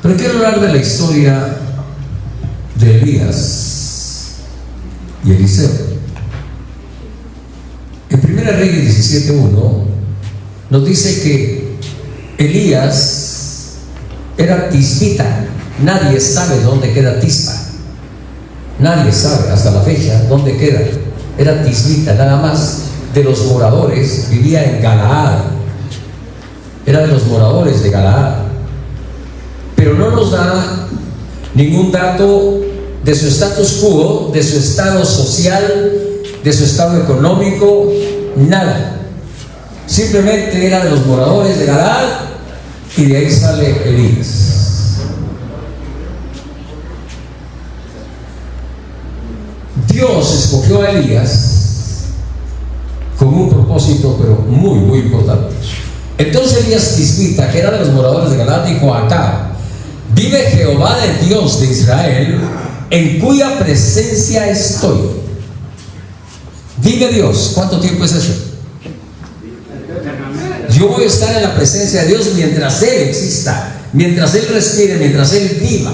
Pero quiero hablar de la historia de Elías y Eliseo. En 1 Reyes 17:1 nos dice que Elías era tisbita. Nadie sabe dónde queda Tisba. Nadie sabe hasta la fecha dónde queda. Era tisbita, nada más de los moradores, vivía en Galaad. Era de los moradores de Galaad. Pero no nos da ningún dato de su status quo, de su estado social, de su estado económico, nada. Simplemente era de los moradores de Galaad y de ahí sale Elías. Dios escogió a Elías con un propósito, pero muy, muy importante. Entonces Elías tisbita, que era de los moradores de Galaad, dijo a Acab: vive Jehová, el Dios de Israel, en cuya presencia estoy. Vive Dios. ¿Cuánto tiempo es eso? Yo voy a estar en la presencia de Dios mientras Él exista, mientras Él respire, mientras Él viva,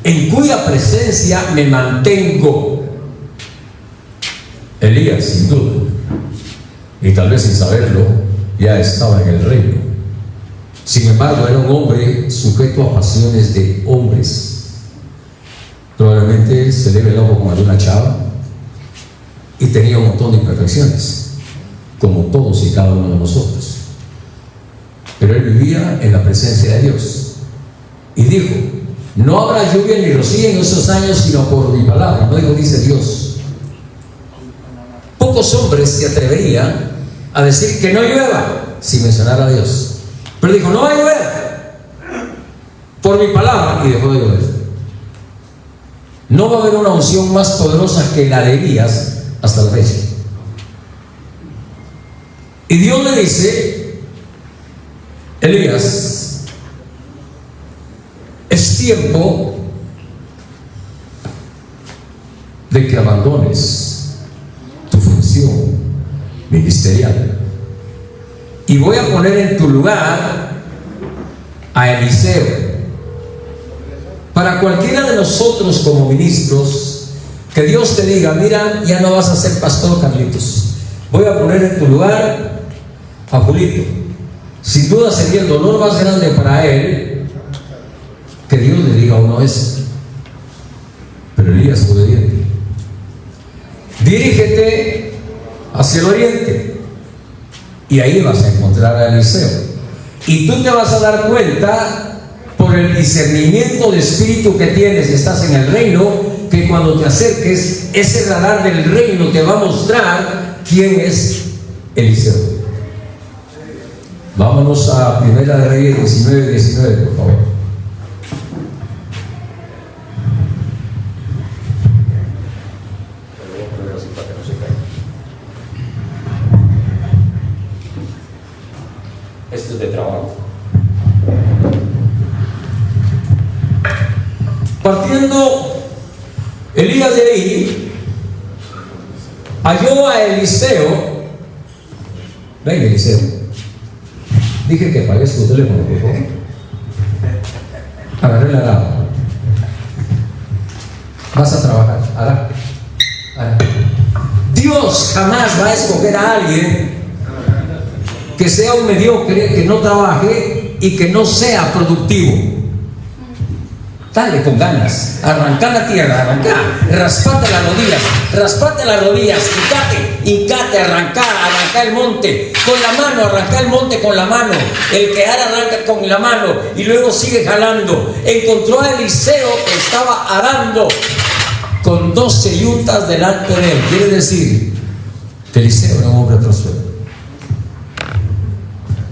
en cuya presencia me mantengo. Elías, sin duda, y tal vez sin saberlo, ya estaba en el reino. Sin embargo, era un hombre sujeto a pasiones de hombres. Probablemente se le ve el ojo con alguna chava y tenía un montón de imperfecciones, como todos y cada uno de nosotros. Pero él vivía en la presencia de Dios y dijo: no habrá lluvia ni rocío en esos años sino por mi palabra. Luego dice Dios. Pocos hombres se atreverían a decir que no llueva sin mencionar a Dios. Pero dijo: no va a llover por mi palabra, y dejó de llover. No va a haber una unción más poderosa que la de Elías hasta la fecha. Y Dios le dice: Elías, es tiempo de que abandones tu función ministerial, y voy a poner en tu lugar a Eliseo. Para cualquiera de nosotros como ministros, que Dios te diga: mira, ya no vas a ser pastor, Carlitos, voy a poner en tu lugar a Julito. Sin duda sería el dolor más grande para él que Dios le diga a uno eso. Pero Elías fue obediente. Dirígete hacia el oriente y ahí vas a encontrar a Eliseo, y tú te vas a dar cuenta por el discernimiento de espíritu que tienes, estás en el reino, que cuando te acerques, ese radar del reino te va a mostrar quién es Eliseo. Vámonos a 1 Reyes 19, por favor. Esto es de trabajo. Partiendo Elías de ahí, halló a Eliseo. Venga, Eliseo, dije que apagues tu teléfono, por favor. Agarré la arada. Vas a trabajar. Hará. Dios jamás va a escoger a alguien que sea un mediocre, que no trabaje y que no sea productivo. Dale con ganas, arranca la tierra, arranca, raspate las rodillas, hincate, arranca el monte con la mano, arranca el monte con la mano. El que arranca con la mano y luego sigue jalando. Encontró a Eliseo que estaba arando con 12 yuntas delante de él. Quiere decir que Eliseo era un hombre próspero.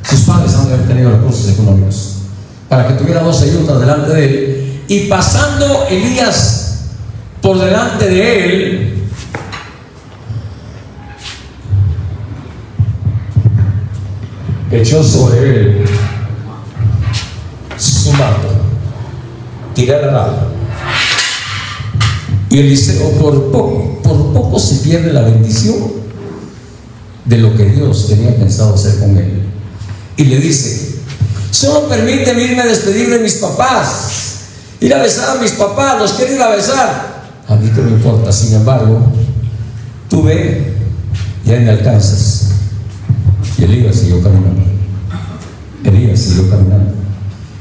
Sus padres han de haber tenido recursos económicos para que tuviera 12 yuntas delante de él. Y pasando Elías por delante de él, echó sobre él su manto, tiró la arada. Y Eliseo por poco se pierde la bendición de lo que Dios tenía pensado hacer con él. Y le dice: Solo permíteme irme a despedir de mis papás, ir a besar a mis papás, los quiero ir a besar. A mí que me importa, sin embargo, tú ve, ya me alcanzas. Y Elías siguió caminando. Elías siguió caminando.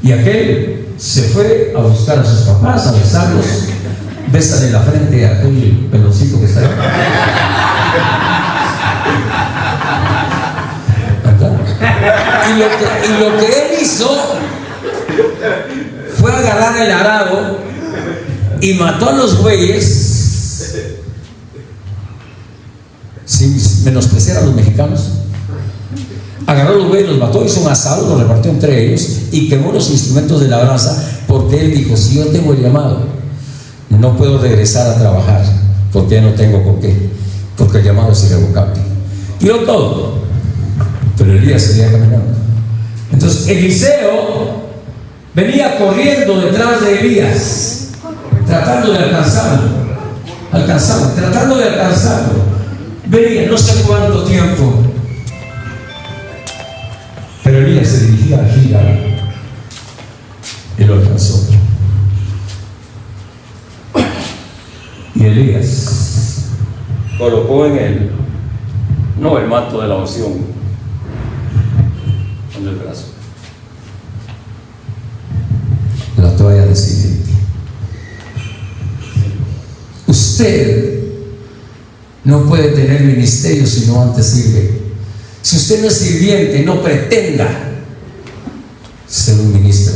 Y aquel se fue a buscar a sus papás, a besarlos. Bésale la frente a aquel peloncito que está ahí. Y lo que él hizo fue agarrar el arado y mató a los bueyes, sin menospreciar a los mexicanos. Agarró los bueyes, los mató, hizo un asado, los repartió entre ellos y quemó los instrumentos de labranza, porque él dijo: si yo tengo el llamado, no puedo regresar a trabajar porque ya no tengo con qué, porque el llamado es irrevocable. Tiró todo, pero Elías seguía caminando. Entonces Eliseo venía corriendo detrás de Elías, tratando de alcanzarlo, tratando de alcanzarlo. Venía no sé cuánto tiempo, pero Elías se dirigía a Gilgal y lo alcanzó. Y Elías colocó en él, no el manto de la unción, en el brazo, la toalla de sirviente. Usted no puede tener ministerio si no antes sirve. Si usted no es sirviente, no pretenda ser un ministro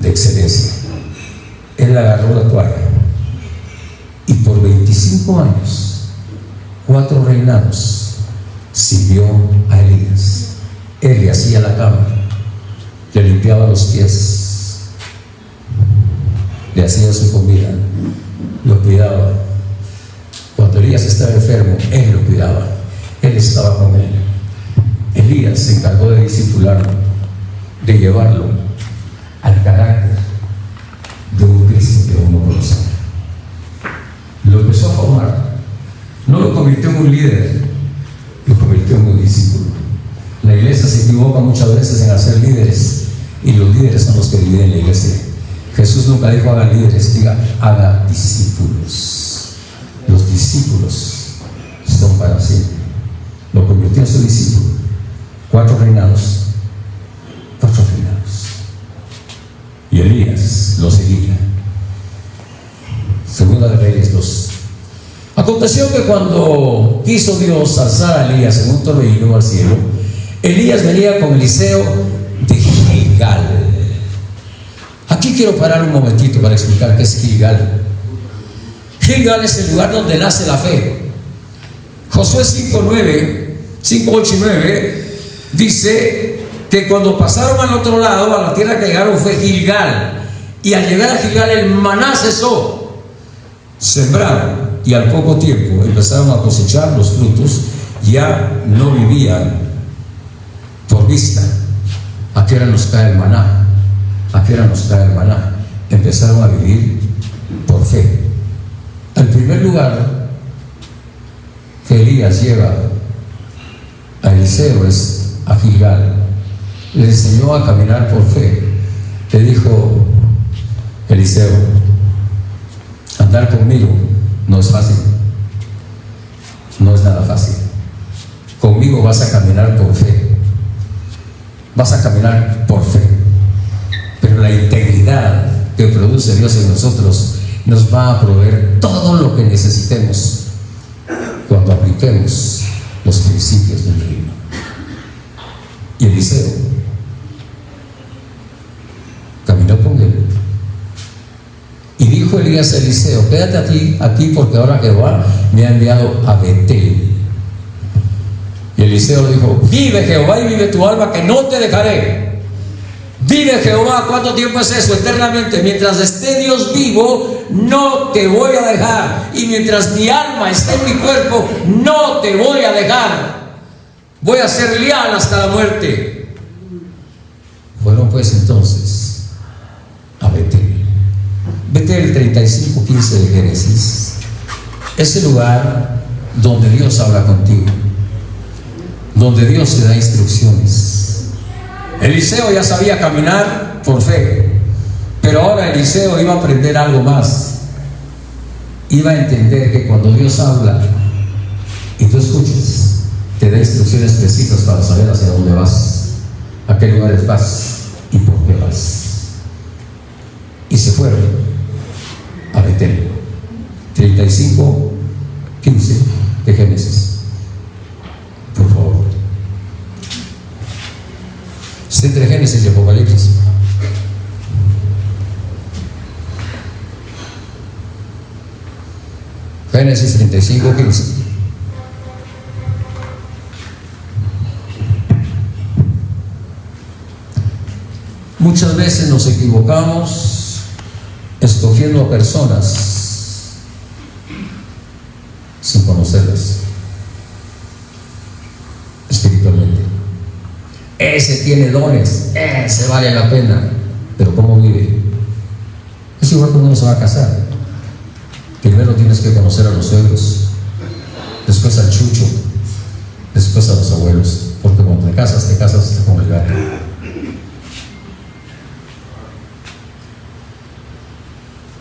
de excelencia. Él agarró la toalla y por 25 años, 4 reinados, sirvió a Elías. Él le hacía la cama, le limpiaba los pies, le hacía su comida, lo cuidaba. Cuando Elías estaba enfermo, él lo cuidaba, él estaba con él. Elías se encargó de discipularlo, de llevarlo al carácter de un Cristo que uno conoce. Lo empezó a formar, no lo convirtió en un líder, lo convirtió en un discípulo. La iglesia se equivoca muchas veces en hacer líderes, y los líderes son los que dividen la iglesia. Jesús nunca dijo haga líderes, diga haga discípulos. Los discípulos son para siempre. Lo convirtió en su discípulo. 4 reinados. Y Elías lo seguía. Segunda de Reyes 2. Aconteció que cuando quiso Dios alzar a Elías en un torbellino al cielo, Elías venía con Eliseo de Gilgal. Aquí quiero parar un momentito para explicar qué es Gilgal. Gilgal es el lugar donde nace la fe. Josué 5, 8 y 9 dice que cuando pasaron al otro lado, a la tierra que llegaron fue Gilgal, y al llegar a Gilgal el maná cesó. Sembraron y al poco tiempo empezaron a cosechar los frutos. Ya no vivían por vista. ¿A qué hora nos cae el maná? ¿A qué hora nos cae el maná? Empezaron a vivir por fe. El primer lugar que Elías lleva a Eliseo es a Gilgal. Le enseñó a caminar por fe. Le dijo: Eliseo, andar conmigo no es fácil, no es nada fácil. Conmigo vas a caminar por fe, vas a caminar por fe, pero la integridad que produce Dios en nosotros nos va a proveer todo lo que necesitemos cuando apliquemos los principios del reino. Y Eliseo caminó con él. Y dijo Elías a Eliseo: quédate aquí porque ahora Jehová me ha enviado a Betel. Y Eliseo le dijo: vive Jehová y vive tu alma, que no te dejaré. Vive Jehová. ¿Cuánto tiempo es eso? Eternamente. Mientras esté Dios vivo, no te voy a dejar. Y mientras mi alma esté en mi cuerpo, no te voy a dejar. Voy a ser leal hasta la muerte. Fueron pues entonces a Betel. Betel 35:15 de Génesis. Es el lugar donde Dios habla contigo, donde Dios te da instrucciones. Eliseo ya sabía caminar por fe, pero ahora Eliseo iba a aprender algo más. Iba a entender que cuando Dios habla y tú escuches, te da instrucciones precisas para saber hacia dónde vas, a qué lugares vas y por qué vas. Y se fueron a Betel. 35:15 de Génesis, por favor. Está entre Génesis y Apocalipsis. Génesis 35:15. Muchas veces nos equivocamos escogiendo a personas sin conocerlas espiritualmente. Ese tiene dones, ese vale la pena, pero ¿cómo vive? Es igual cuando uno se va a casar. Primero tienes que conocer a los suegros, después al chucho, después a los abuelos, porque cuando te casas con el gato.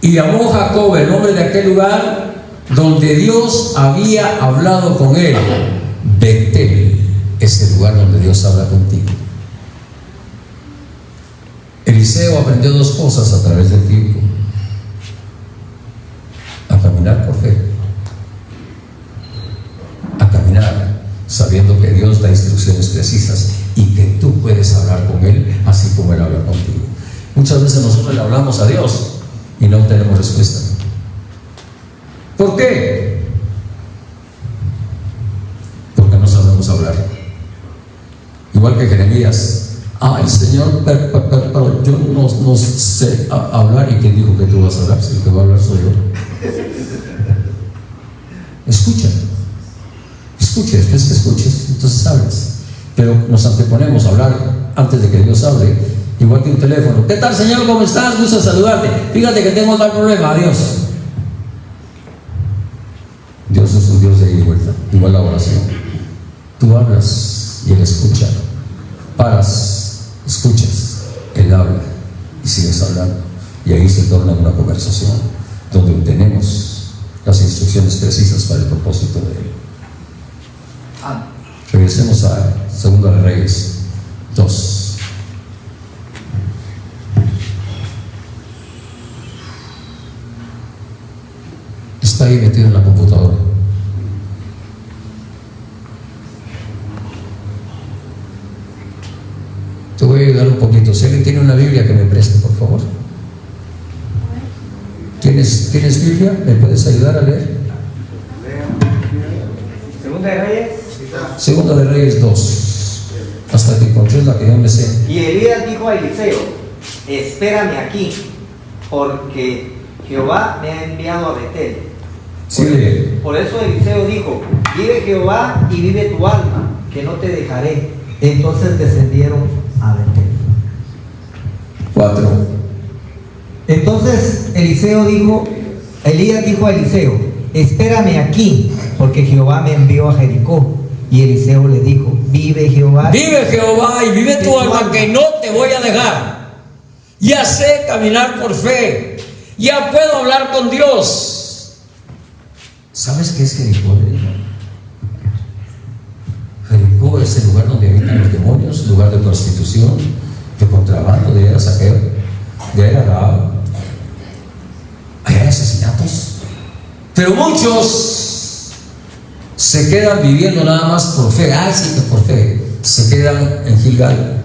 Y llamó Jacob el nombre de aquel lugar donde Dios había hablado con él, Betel, es el lugar donde Dios habla contigo. Eliseo aprendió dos cosas a través del tiempo: a caminar por fe, a caminar sabiendo que Dios da instrucciones precisas y que tú puedes hablar con Él así como Él habla contigo. Muchas veces nosotros le hablamos a Dios y no tenemos respuesta. ¿Por qué? Porque no sabemos hablar. Igual que Jeremías: ay, Señor, pero yo no sé hablar. ¿Y quién dijo que tú vas a hablar? Si el que va a hablar soy yo. Escucha, después que escuches, entonces hablas. Pero nos anteponemos a hablar antes de que Dios hable, igual que un teléfono. ¿Qué tal, Señor? ¿Cómo estás? Gusto saludarte. Fíjate que tengo tal problema. Adiós. Dios es un Dios de ida y vuelta. Igual la oración. Tú hablas y Él escucha. Paras, escuchas, Él habla y sigues hablando. Y ahí se torna una conversación donde obtenemos las instrucciones precisas para el propósito de Él. Regresemos a 2 de Reyes 2. Está ahí metido en la computadora. Te voy a ayudar un poquito. Si alguien tiene una Biblia, que me preste, por favor. ¿Tienes Biblia? ¿Me puedes ayudar a leer? Segunda de Reyes. Segunda de Reyes 2. Hasta que encontré la que yo me sé. Y Elías dijo a Eliseo: espérame aquí, porque Jehová me ha enviado a Betel. Sí, por eso Eliseo dijo: vive Jehová y vive tu alma, que no te dejaré. Entonces descendieron a Betel. 4. Entonces Elías dijo a Eliseo: espérame aquí, porque Jehová me envió a Jericó. Y Eliseo le dijo: vive Jehová y vive tu alma, que no te voy a dejar. Ya sé caminar por fe, ya puedo hablar con Dios. ¿Sabes qué es Jericó? Jericó es el lugar donde habitan los demonios, lugar de prostitución, de contrabando, de saqueo, de Rahab. Hay asesinatos. Pero muchos se quedan viviendo nada más por fe. Sí, que por fe. Se quedan en Gilgal.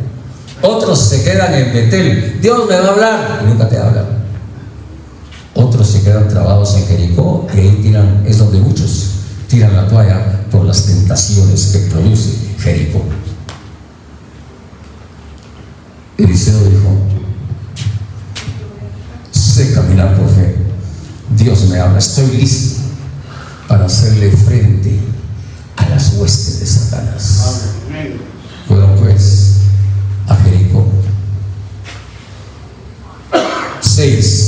Otros se quedan en Betel. Dios me va a hablar y nunca te habla. Otros se quedan trabados en Jericó y ahí es donde muchos tiran la toalla por las tentaciones que produce Jericó. Eliseo dijo: sé caminar por fe. Dios me habla, estoy listo para hacerle frente a las huestes de Satanás. Fueron pues a Jericó. 6.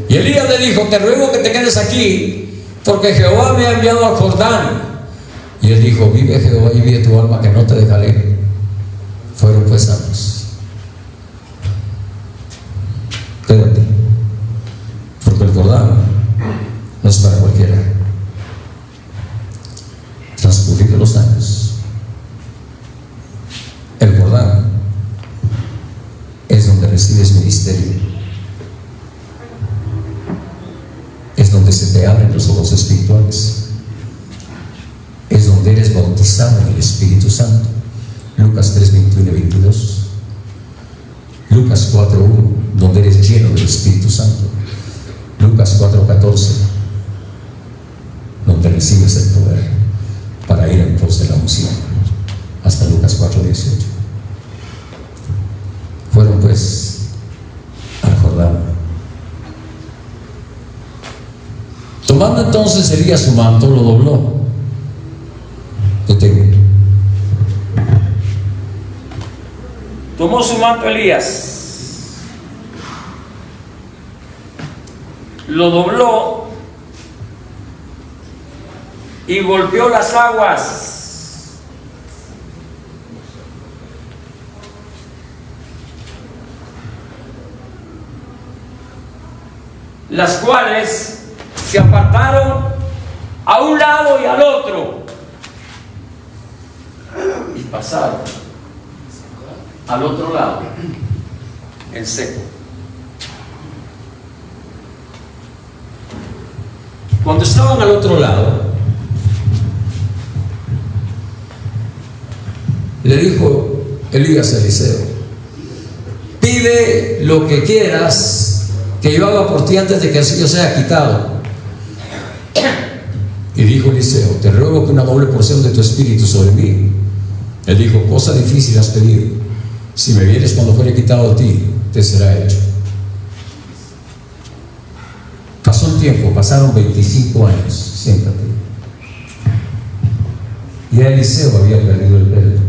Y Elías le dijo: te ruego que te quedes aquí, porque Jehová me ha enviado al Jordán. Y él dijo: vive Jehová y vive tu alma, que no te dejaré. Fueron pues sanos. Quédate, porque el Jordán no es para cualquiera. Transcurridos los años, el Jordán es donde recibes ministerio, es donde se te abren los ojos espirituales, es donde eres bautizado en el Espíritu Santo. Lucas 3, 21 y 22. Lucas 4, 1, donde eres lleno del Espíritu Santo. Lucas 4, 14, donde recibes el poder para ir en pos de la unción. Hasta Lucas 4, 18. Fueron pues al Jordán. Tomando entonces Elías su manto, lo dobló. Detengo. Tomó su manto Elías, lo dobló y golpeó las aguas. Las cuales se apartaron a un lado y al otro y pasaron al otro lado en seco. Cuando estaban al otro lado, le dijo Elías a Eliseo: pide lo que quieras que yo haga por ti antes de que yo sea quitado. Y dijo Eliseo: te ruego que una doble porción de tu espíritu sobre mí. Él dijo: cosa difícil has pedido. Si me vienes cuando fuere quitado de ti, te será hecho. Pasó un tiempo, pasaron 25 años. Siéntate. Y Eliseo había perdido el pelo.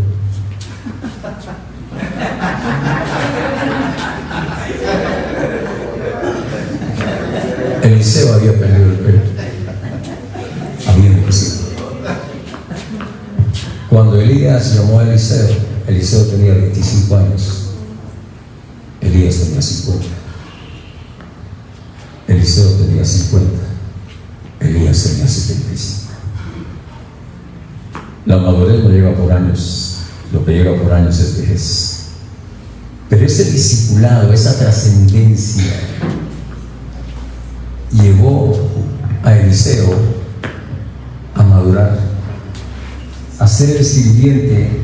Eliseo había perdido el pelo. Había envejecido. Cuando Elías llamó a Eliseo, Eliseo tenía 25 años. Elías tenía 50. Eliseo tenía 50. Elías tenía 75. La madurez no llega por años. Lo que llega por años es vejez. Pero ese discipulado, esa trascendencia, llevó a Eliseo a madurar, a ser el sirviente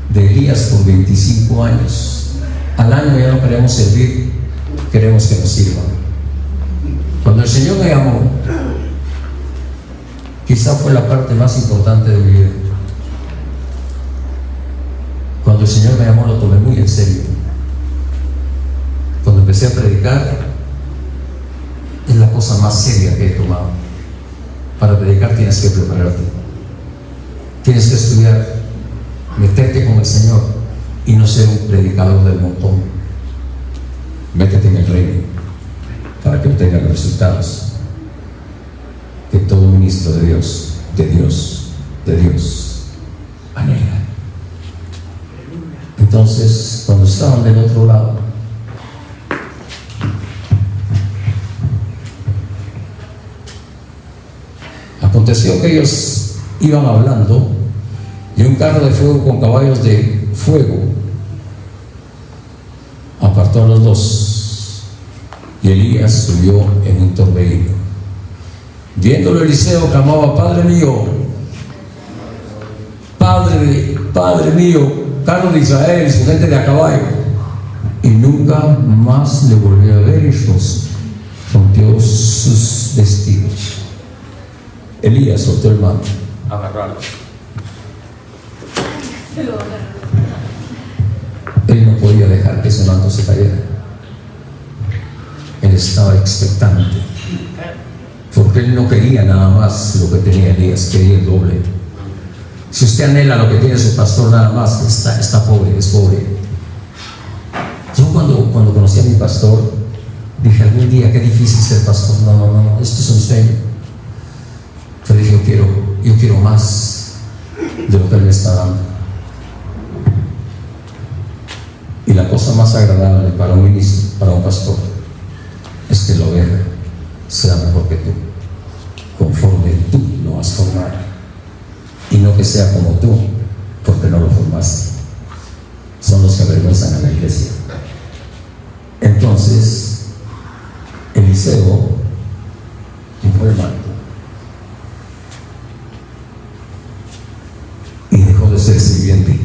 de Elías por 25 años. Al año ya no queremos servir, queremos que nos sirvan. Cuando el Señor me llamó, quizá fue la parte más importante de mi vida. Cuando el Señor me llamó, lo tomé muy en serio. Cuando empecé a predicar, es la cosa más seria que he tomado. Para predicar tienes que prepararte, tienes que estudiar, meterte con el Señor y no ser un predicador del montón. Métete en el reino para que obtengas los resultados que todo ministro de Dios anhela. Entonces, cuando estaban del otro lado, aconteció que ellos iban hablando y un carro de fuego con caballos de fuego apartó a los dos, y Elías subió en un torbellino. Viéndolo, Eliseo clamaba: Padre mío, Padre mío, carro de Israel, su gente de a caballo. Y nunca más le volvió a ver, y rompió sus vestidos. Elías soltó el manto. Agarrarlo. Él no podía dejar que ese manto se cayera. Él estaba expectante, porque él no quería nada más lo que tenía Elías, quería el doble. Si usted anhela lo que tiene su pastor nada más, está pobre, es pobre. Yo cuando conocí a mi pastor, dije algún día: qué difícil ser pastor. No, esto es un sueño. Pero dije: yo quiero más de lo que él me está dando. la cosa más agradable para un ministro, para un pastor, es que la oveja sea mejor que tú, conforme tú lo vas a formar, y no que sea como tú, porque no lo formaste. Son los que avergüenzan a la iglesia. Entonces, Eliseo tomó el manto y dejó de ser sirviente,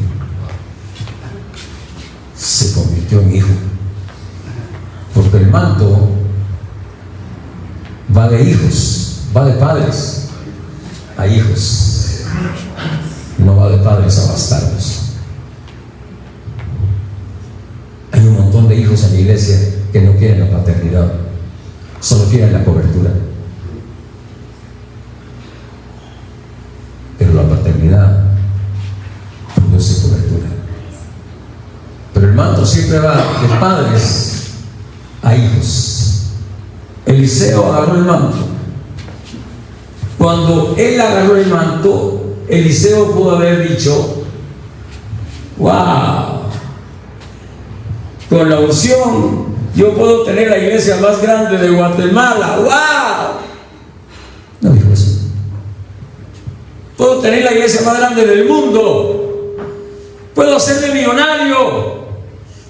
se convirtió en hijo, porque el manto va de hijos, va de padres a hijos, no va de padres a bastardos. Hay un montón de hijos en la iglesia que no quieren la paternidad, solo quieren la cobertura. Pero la paternidad produce cobertura. Pero el manto siempre va de padres a hijos. Eliseo agarró el manto. Cuando él agarró el manto, Eliseo pudo haber dicho: ¡wow! Con la unción yo puedo tener la iglesia más grande de Guatemala. ¡Wow! No dijo eso. Puedo tener la iglesia más grande del mundo. Puedo hacerme millonario.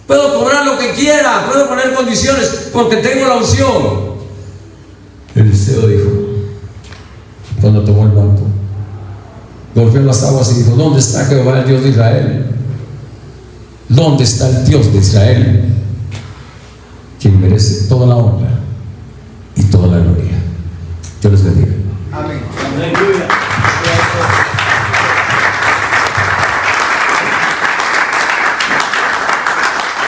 Puedo cobrar lo que quiera. Puedo poner condiciones porque tengo la unción. Eliseo dijo, cuando tomó el manto, golpeó las aguas y dijo: ¿dónde está Jehová, el Dios de Israel? ¿Dónde está el Dios de Israel, quien merece toda la honra y toda la gloria? Dios les bendiga. Amén. Aleluya.